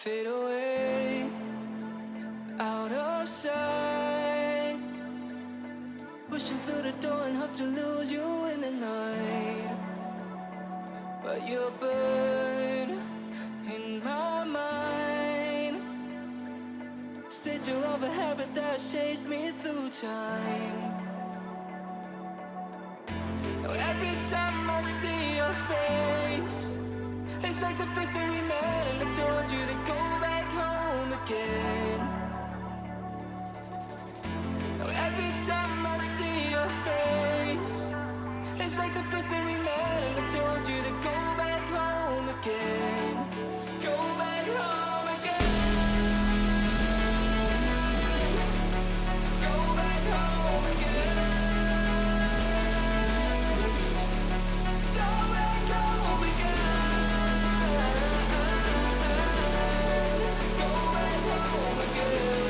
fade away, out of sight. Pushing through the door and hope to lose you in the night. But you burn in my mind. Said you're of a habit that chased me through time. Now every time I see your face, it's like the first time we met and I told you to go back home again. Now every time I see your face, it's like the first time we met and I told you to go back home again. Go back home again. Go back home again. Go back home again. Go back home again.